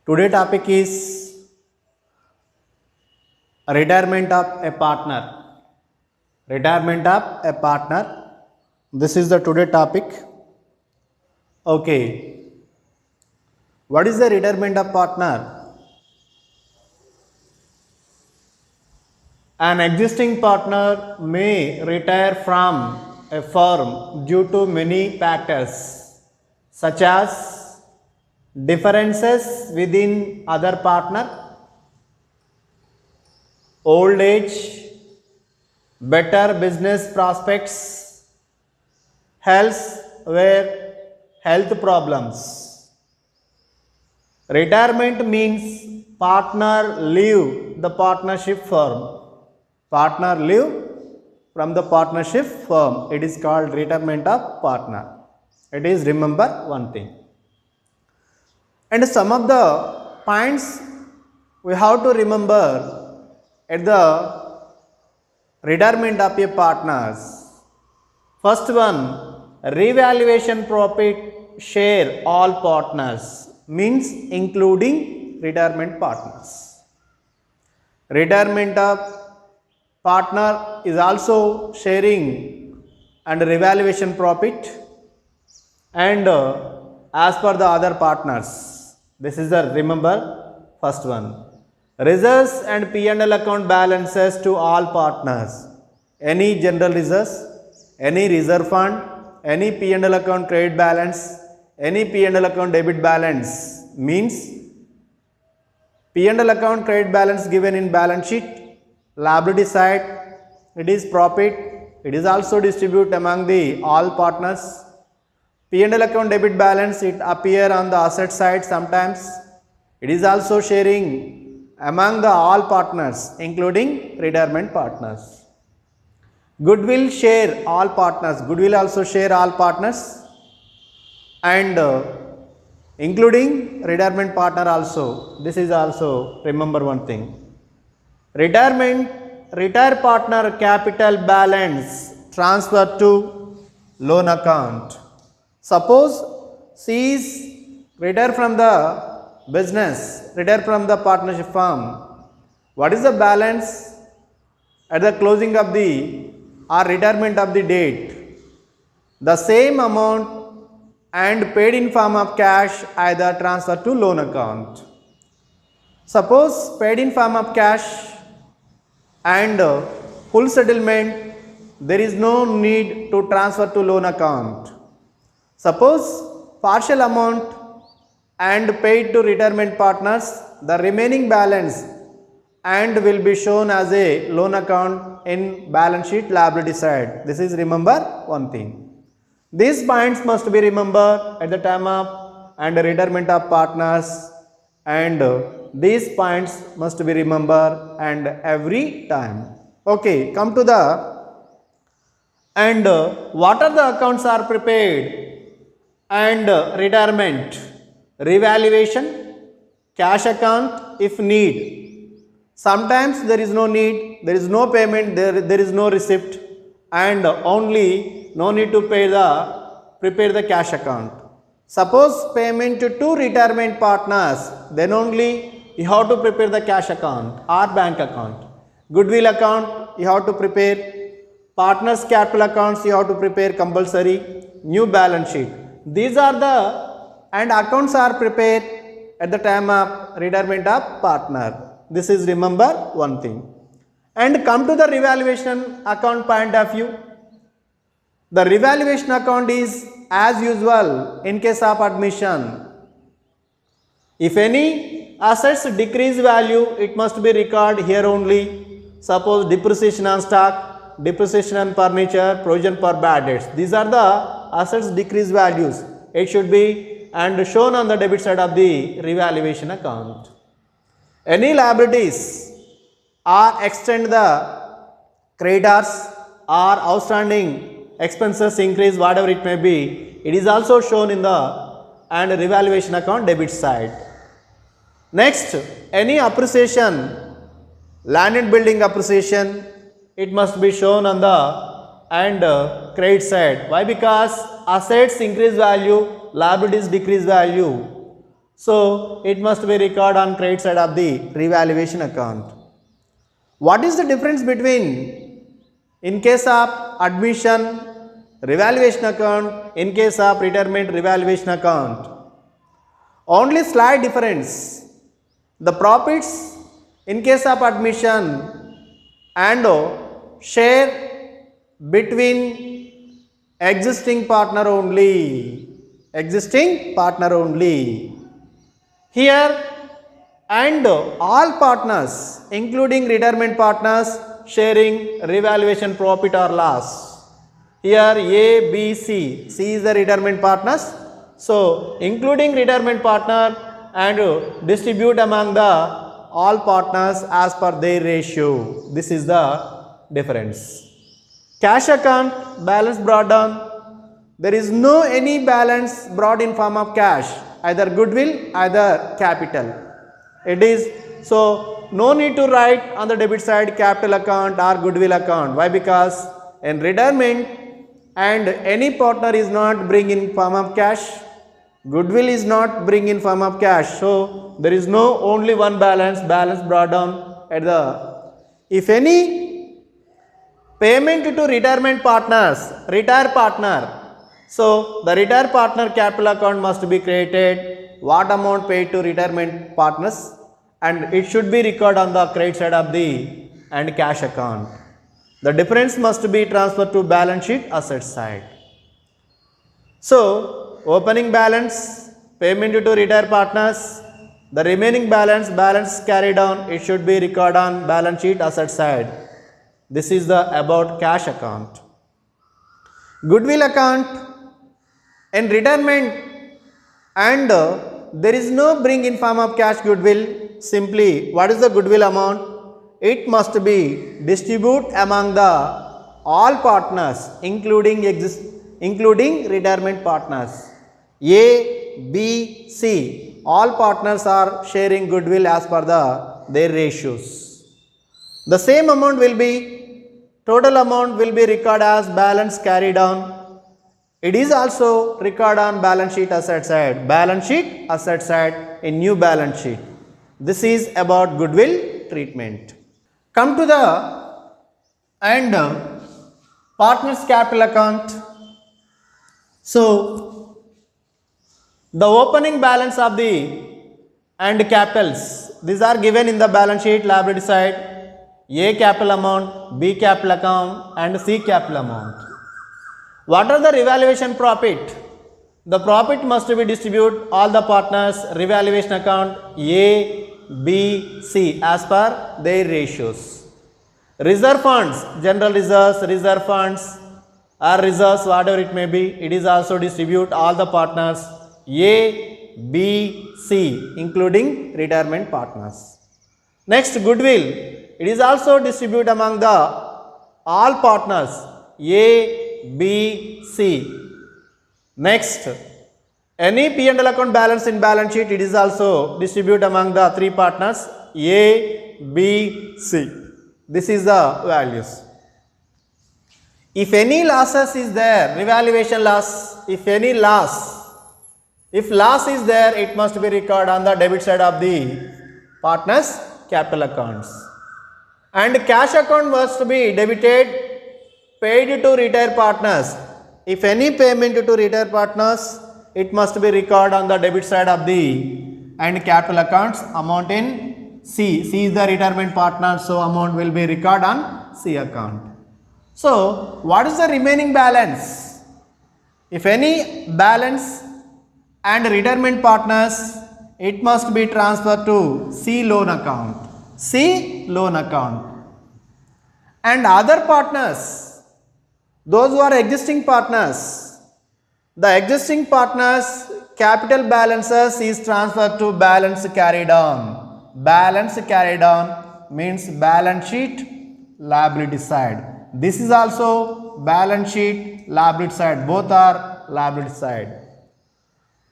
Today topic is retirement of a partner. Retirement of a partner. This is the today topic. Okay. What is the retirement of partner? An existing partner may retire from a firm due to many factors such as differences within other partner, old age, better business prospects, health problems. Retirement means partner leave the partnership firm. Partner leave from the partnership firm. It is called retirement of partner. It is remember one thing. And some of the points we have to remember at the retirement of a partners. First one, revaluation profit share all partners means including retirement partners. Retirement of partner is also sharing and revaluation profit and as per the other partners. This is the remember first one. Reserves and P&L account balances to all partners. Any general reserves, any reserve fund, any P&L account credit balance, any P&L account debit balance means P&L account credit balance given in balance sheet, liability side, it is profit, it is also distributed among the all partners. P&L account debit balance, it appear on the asset side sometimes. It is also sharing among the all partners including retirement partners. Goodwill share all partners, goodwill also share all partners and including retirement partner also. This is also remember one thing. Retire partner capital balance transfer to loan account. Suppose she is retire from the business, retire from the partnership firm. What is the balance at the closing of the or retirement of the date? The same amount and paid in form of cash either transfer to loan account. Suppose paid in form of cash and full settlement, there is no need to transfer to loan account. Suppose partial amount and paid to retirement partners, the remaining balance and will be shown as a loan account in balance sheet liability side. This is remember one thing. These points must be remembered at the time of and retirement of partners and these points must be remembered and every time. Okay, come to the and what are the accounts are prepared and retirement, revaluation, cash account if need. Sometimes there is no need, there is no payment, there is no receipt and only no need to prepare the cash account. Suppose payment to retirement partners, then only you have to prepare the cash account or bank account. Goodwill account you have to prepare. Partners capital accounts you have to prepare compulsory. New balance sheet. These are the and accounts are prepared at the time of retirement of partner. This is remember one thing. And come to the revaluation account point of view. The revaluation account is as usual in case of admission. If any assets decrease value, it must be recorded here only. Suppose depreciation on stock, depreciation on furniture, provision for bad debts. These are the assets decrease values. It should be and shown on the debit side of the revaluation account. Any liabilities or extend the creditors or outstanding expenses increase whatever it may be, it is also shown in the and revaluation account debit side. Next, any appreciation, land and building appreciation, it must be shown on the and credit side. Why? Because assets increase value, liabilities decrease value. So it must be recorded on credit side of the revaluation account. What is the difference between in case of admission revaluation account, in case of retirement revaluation account? Only slight difference. The profits in case of admission and share between existing partner only. Existing partner only. Here and all partners including retirement partners sharing revaluation profit or loss. Here A, B, C. C is the retirement partners. So including retirement partner and distribute among the all partners as per their ratio. This is the difference. Cash account balance brought down. There is no any balance brought in form of cash, either goodwill, either capital. It is so no need to write on the debit side capital account or goodwill account. Why? Because in retirement and any partner is not bring in form of cash, goodwill is not bring in form of cash. So there is no only one balance brought down at the, if any payment to retirement partners, retire partner. So the retire partner capital account must be created. What amount paid to retirement partners, and it should be recorded on the credit side of the and cash account. The difference must be transferred to balance sheet asset side. So opening balance, payment to retire partners, the remaining balance carried on, it should be recorded on balance sheet asset side. This is the about cash account. Goodwill account in retirement and there is no bring in form of cash goodwill. Simply what is the goodwill amount? It must be distribute among the all partners including retirement partners. A, B, C, all partners are sharing goodwill as per their ratios. The same amount will be, total amount will be recorded as balance carried on. It is also recorded on balance sheet asset side. Balance sheet asset side in new balance sheet. This is about goodwill treatment. Come to the and partners capital account. So the opening balance of the and capitals, these are given in the balance sheet liability side. A capital amount, B capital account and C capital amount. What are the revaluation profit? The profit must be distributed all the partners revaluation account A, B, C as per their ratios. Reserve funds, general reserve funds or reserves, whatever it may be, it is also distribute all the partners A, B, C including retirement partners. Next, goodwill, it is also distribute among the all partners A, B, C. Next, any P&L account balance in balance sheet, it is also distribute among the three partners A, B, C. This is the values. If any losses is there, revaluation loss, if any loss, if loss is there, it must be recorded on the debit side of the partners capital accounts. And cash account must be debited, paid to retire partners. If any payment to retire partners, it must be recorded on the debit side of the and capital accounts amount in C. C is the retirement partner, so amount will be recorded on C account. So what is the remaining balance? If any balance and retirement partners, it must be transferred to C loan account. C loan account. And other partners, those who are existing partners, the existing partners capital balances is transferred to balance carried on. Balance carried on means balance sheet liability side. This is also balance sheet liability side. Both are liability side.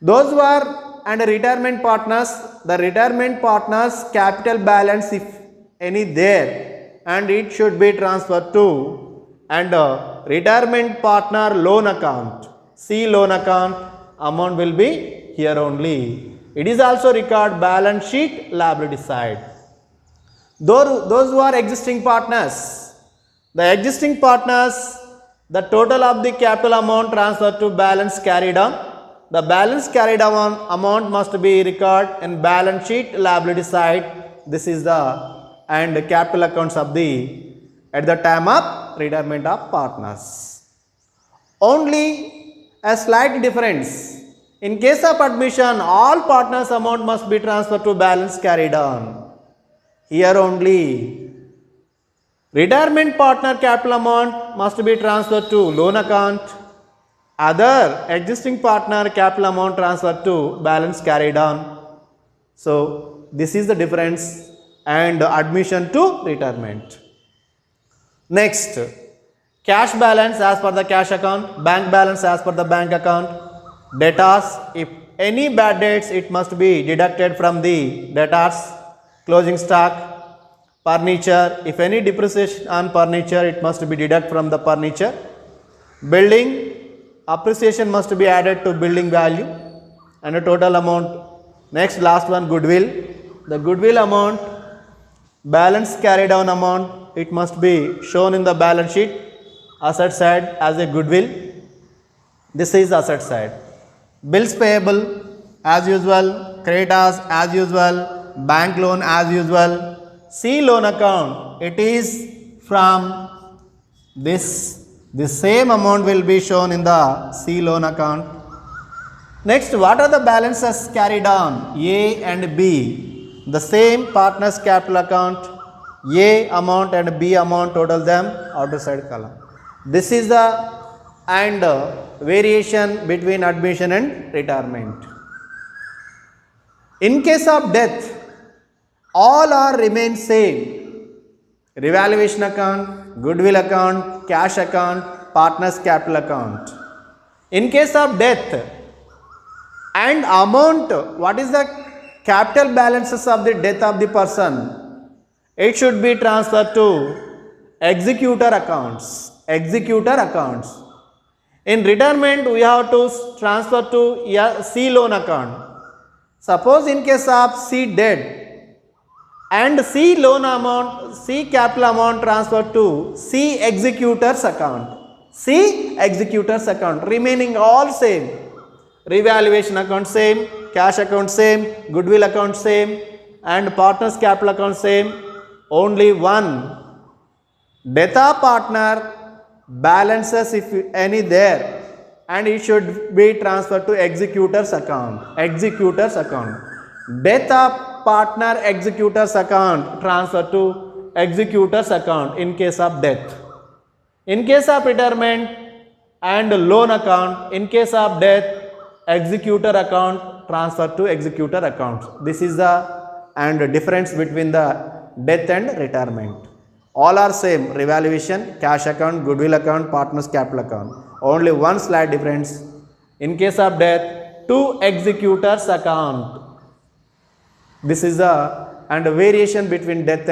Those who are and retirement partners, the retirement partners capital balance if any there, and it should be transferred to and retirement partner loan account. C loan account amount will be here only. It is also record balance sheet liability side. Those who are existing partners, the existing partners, the total of the capital amount transferred to balance carried on. The balance carried on amount must be recorded in balance sheet liability side. This is the and capital accounts of the at the time of retirement of partners. Only a slight difference. In case of admission, all partners amount must be transferred to balance carried on. Here only retirement partner capital amount must be transferred to loan account. Other existing partner capital amount transferred to balance carried on. So this is the difference and admission to retirement. Next, cash balance as per the cash account, bank balance as per the bank account, debtors, if any bad debts it must be deducted from the debtors, closing stock, furniture, if any depreciation on furniture it must be deducted from the furniture, building, appreciation must be added to building value and a total amount. Next, last one, goodwill. The goodwill amount, balance carried on amount, it must be shown in the balance sheet, asset side as a goodwill. This is asset side. Bills payable as usual, creditors as usual, bank loan as usual. C loan account, it is from this, the same amount will be shown in the C loan account. Next, what are the balances carried on? A and B, the same partners capital account, A amount and B amount, total them outer side column. This is the and variation between admission and retirement. In case of death, all are remain same. Revaluation account, goodwill account, cash account, partners capital account. In case of death and amount, what is the capital balances of the death of the person? It should be transferred to executor accounts. Executor accounts. In retirement, we have to transfer to C loan account. Suppose in case of C dead and C loan amount, C capital amount transferred to C executors account. C executors account, remaining all same. Revaluation account same, cash account same, goodwill account same, and partners capital account same. Only one, death of partner balances if any there, and it should be transferred to executors account. Executors account. Death of partner executors account transfer to executors account in case of death. In case of retirement and loan account, in case of death, executor account transfer to executor account. This is the and difference between the death and retirement. All are same, revaluation, cash account, goodwill account, partners capital account. Only one slight difference. In case of death, to executors account. This is the and variation between death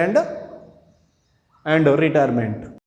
and retirement.